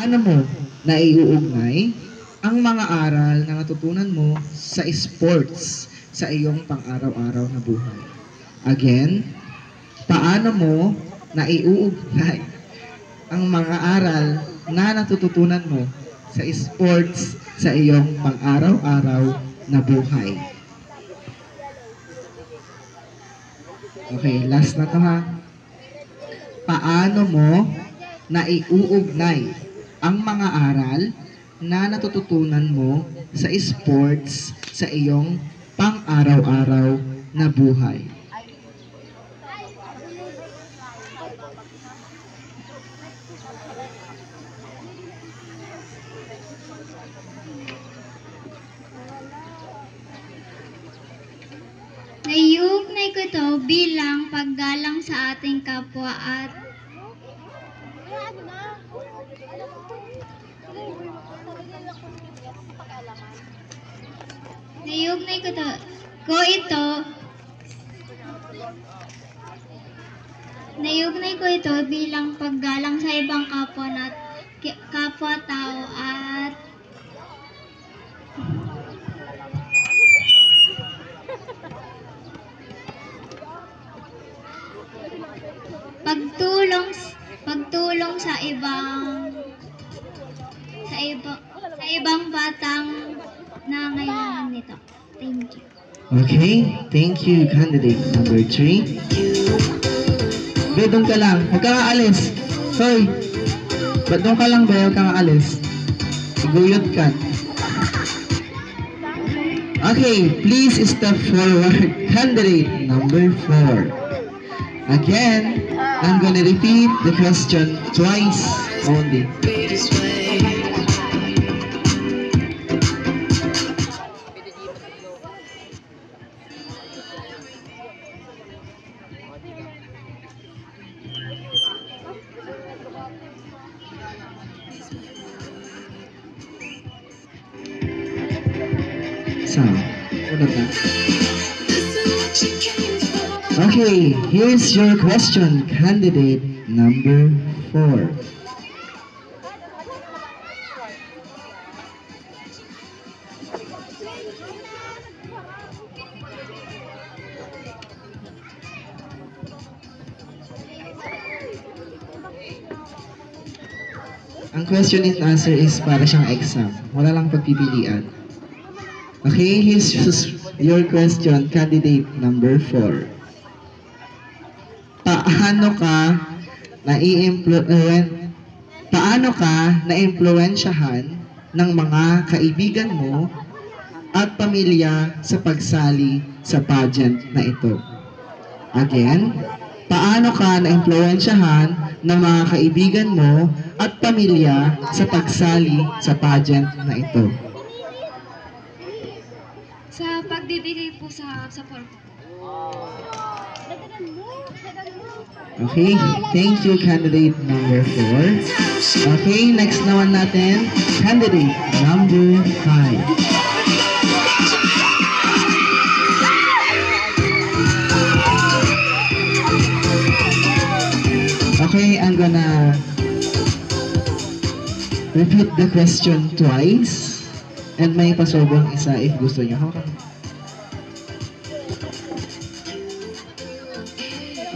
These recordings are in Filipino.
paano mo naiuugnay ang mga aral na natutunan mo sa sports sa iyong pang-araw-araw na buhay? Again, paano mo naiuugnay ang mga aral na natututunan mo sa sports sa iyong pang-araw-araw na buhay? Okay, last na to ha. Paano mo naiuugnay ang mga aral na natututunan mo sa sports sa iyong pang-araw-araw na buhay? Naiugnay ko ito bilang paggalang sa ating kapwa at naiugnay ko ito bilang paggalang sa ibang kapwa-tao at pagtulong sa ibang batang nangangailangan nito. Thank you. Okay, thank you, candidate number 3. Be, doon ka lang. Huwag kang aalis. Hoy, ba't doon ka lang, be? Huwag kang aalis. Siguyod ka. Okay, please step forward. Candidate number 4. Again, I'm gonna repeat the question twice only. So, ulit na. Okay, here's your question, candidate number 4. Ang question and answer is para siyang exam. Wala lang pagpipilian. Okay, here's your question, candidate number 4. Paano ka naimpluwensyahan ng mga kaibigan mo at pamilya sa pagsali sa pageant na ito? Again, paano ka naimpluwensyahan ng mga kaibigan mo at pamilya sa pagsali sa pageant na ito? Sa pagbibigay po sa support. Okay, thank you, candidate number 4. Okay, next naman natin, candidate number 5. Okay, I'm gonna repeat the question twice and may pasobong isa if gusto nyo.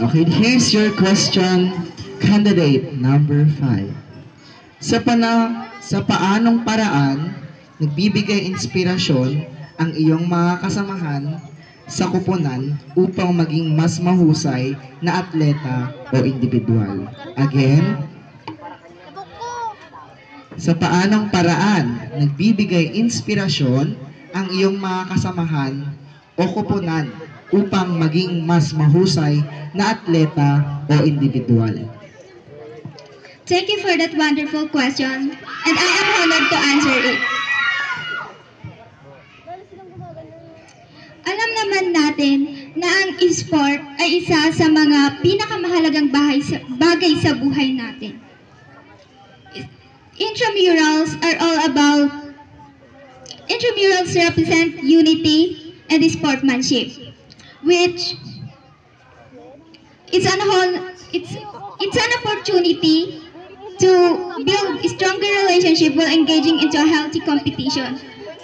Okay, here's your question, candidate number 5. Sa paanong paraan nagbibigay inspirasyon ang iyong mga kasamahan sa kupunan upang maging mas mahusay na atleta o individual? Again, sa paanong paraan nagbibigay inspirasyon ang iyong mga kasamahan o kupunan upang maging mas mahusay na atleta o individual? Thank you for that wonderful question, and I am honored to answer it. Alam naman natin na ang e-sport ay isa sa mga pinakamahalagang bagay sa buhay natin. Intramurals represent unity and sportsmanship, which it's an opportunity to build a stronger relationship while engaging into a healthy competition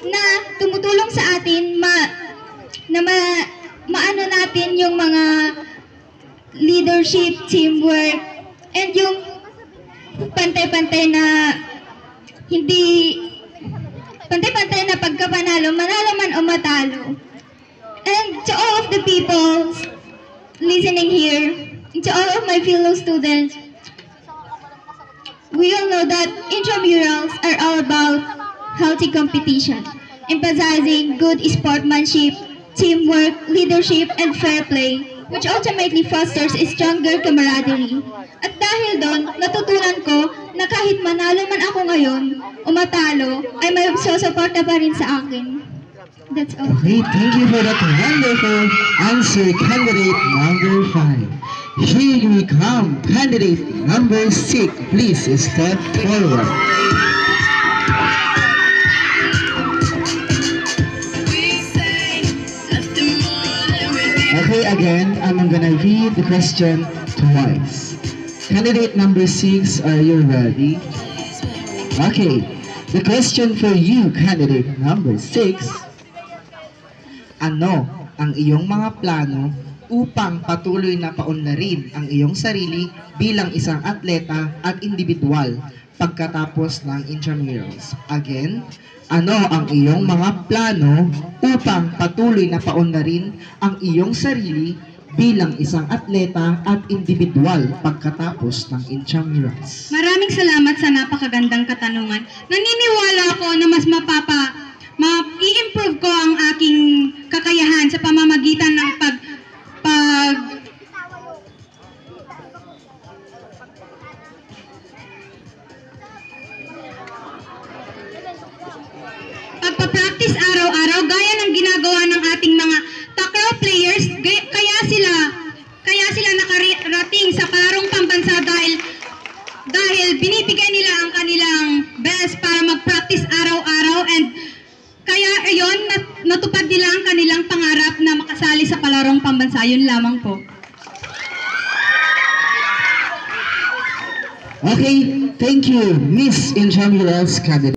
na tumutulong sa atin maano natin yung mga leadership, teamwork, and yung pantay-pantay na hindi pantay-pantay na pagkapanalo, manalo man o matalo. And to all of the people listening here, and to all of my fellow students, we all know that intramurals are all about healthy competition, emphasizing good sportsmanship, teamwork, leadership, and fair play, which ultimately fosters a stronger camaraderie. At dahil doon, natutunan ko na kahit manalo man ako ngayon o matalo, ay may susuporta pa rin sa akin. That's all. Okay, thank you for that wonderful answer, candidate number 5. Here we come, candidate number 6. Please step forward. Okay, again, I'm gonna read the question twice. Candidate number 6, are you ready? Okay, the question for you, candidate number 6. Ano ang iyong mga plano upang patuloy na paunlarin ang iyong sarili bilang isang atleta at individual pagkatapos ng intramurals? Again, ano ang iyong mga plano upang patuloy na paunlarin ang iyong sarili bilang isang atleta at individual pagkatapos ng intramurals? Maraming salamat sa napakagandang katanungan. Naniniwala ako na mas i-improve ko ang aking kakayahan sa pamamagitan ng pagpa-practice araw-araw gaya ng ginagawa ng ating mga takraw players. Kaya sila nakarating sa palarong pambansa dahil binibigay nila ang kanilang best para mag-practice araw-araw, and kaya ayon natupad nila ang kanilang pangarap na makasali sa palarong pambansa. Yun lamang po. Okay, thank you, Miss Intramurals candidate.